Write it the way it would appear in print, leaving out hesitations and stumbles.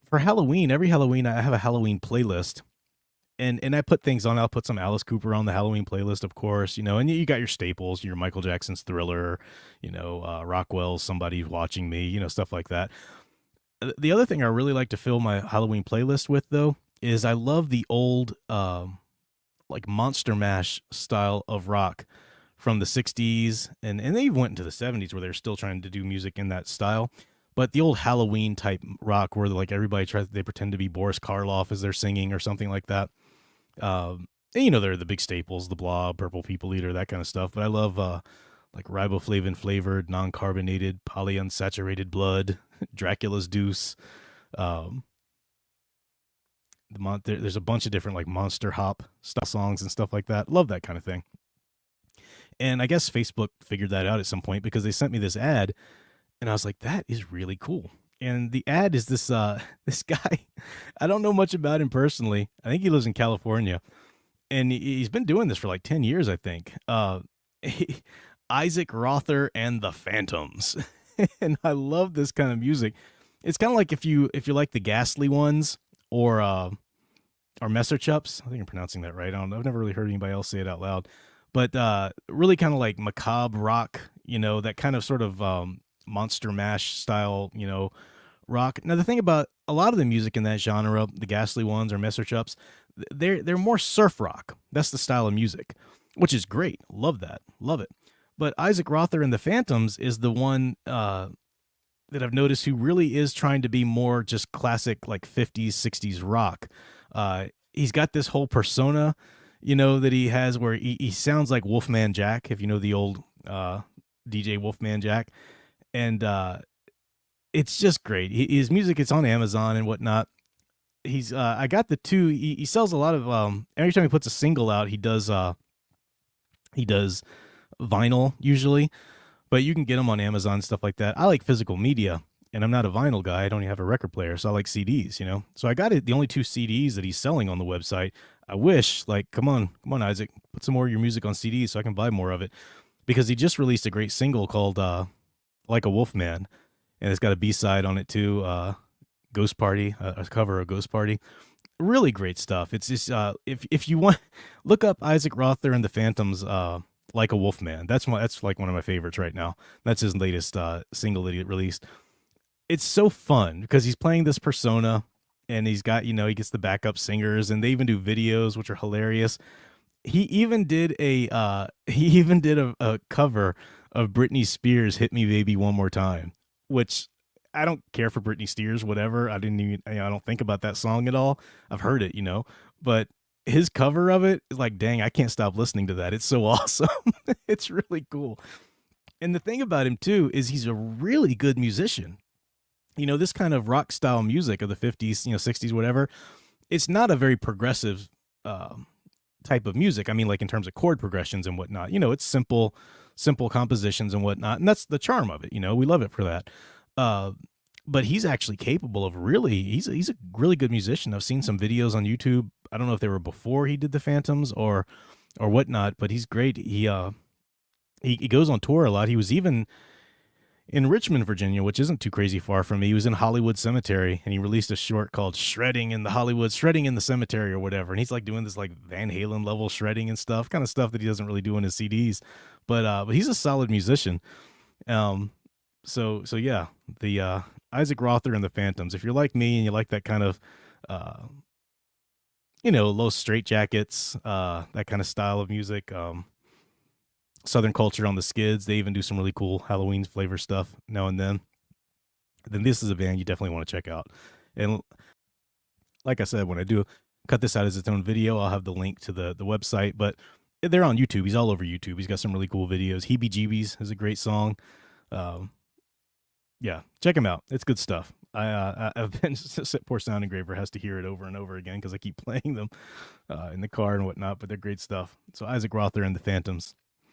For Halloween, every Halloween, I have a Halloween playlist, and I put things on. I'll put some Alice Cooper on the Halloween playlist, of course, and you got your staples, your Michael Jackson's Thriller, Rockwell's Somebody's Watching Me, stuff like that. The other thing I really like to fill my Halloween playlist with, though, is I love the old, like Monster Mash style of rock from the 60s, and they even went into the 70s where they're still trying to do music in that style. But the old Halloween type rock where like everybody tries, they pretend to be Boris Karloff as they're singing or something like that. And they're the big staples, the Blob, Purple People Eater, that kind of stuff. But I love like riboflavin flavored, non-carbonated, polyunsaturated blood, Dracula's Deuce. Um, there's a bunch of different like monster hop style songs and stuff like that. Love that kind of thing. And I guess Facebook figured that out at some point because they sent me this ad, and I was like, that is really cool. And the ad is this this guy. I don't know much about him personally. I think he lives in California, and he's been doing this for like 10 years, I think. Isaac Rother and the Phantoms. And I love this kind of music. It's kind of like if you like the Ghastly Ones or Messer Chups. I think I'm pronouncing that right. I don't know. I've never really heard anybody else say it out loud. But really kind of like macabre rock, that kind of sort of Monster Mash style, rock. Now the thing about a lot of the music in that genre, the Ghastly Ones or Messer Chups, they're more surf rock. That's the style of music, which is great. Love that. Love it. But Isaac Rother and the Phantoms is the one that I've noticed who really is trying to be more just classic like 50s, 60s rock. He's got this whole persona, that he has where he sounds like Wolfman Jack, if you know the old DJ Wolfman Jack. And it's just great. His music, it's on Amazon and whatnot. I got the two. He sells a lot of every time he puts a single out, he does vinyl usually, but you can get them on Amazon, stuff like that. I like physical media, and I'm not a vinyl guy. I don't even have a record player, so I like CDs. So I got it. The only two CDs that he's selling on the website. I wish, like, come on, Isaac, put some more of your music on CDs so I can buy more of it, because he just released a great single called "Like a Wolfman," and it's got a B-side on it too. Ghost Party, a cover of Ghost Party. Really great stuff. It's just if you want, look up Isaac Rother and the Phantoms. Like a Wolfman. That's like one of my favorites right now. That's his latest single that he released. It's so fun because he's playing this persona, and he's got, he gets the backup singers, and they even do videos which are hilarious. He even did a cover of Britney Spears' "Hit Me Baby One More Time," which I don't care for Britney Spears, whatever. I didn't even, I don't think about that song at all. I've heard it, but his cover of it is like, dang, I can't stop listening to that. It's so awesome. It's really cool. And the thing about him too is he's a really good musician. This kind of rock style music of the 50s, 60s, whatever. It's not a very progressive type of music. I mean, like in terms of chord progressions and whatnot. It's simple compositions and whatnot, and that's the charm of it. We love it for that. But he's actually capable of he's a really good musician. I've seen some videos on YouTube. I don't know if they were before he did the Phantoms or whatnot, but he's great. He goes on tour a lot. He was even in Richmond, Virginia, which isn't too crazy far from me. He was in Hollywood Cemetery, and he released a short called Shredding in the Cemetery or whatever. And he's like doing this like Van Halen level shredding and stuff, kind of stuff that he doesn't really do in his CDs. But he's a solid musician. So yeah, the Isaac Rother and the Phantoms. If you're like me and you like that kind of low straight jackets, that kind of style of music, Southern Culture on the Skids. They even do some really cool Halloween flavor stuff now and then. Then this is a band you definitely want to check out. And like I said, when I do cut this out as its own video, I'll have the link to the website. But they're on YouTube. He's all over YouTube. He's got some really cool videos. Heebie Jeebies is a great song. Yeah, check him out. It's good stuff. I've been poor Sound Engraver has to hear it over and over again because I keep playing them in the car and whatnot. But they're great stuff. So Isaac Rother and the Phantoms.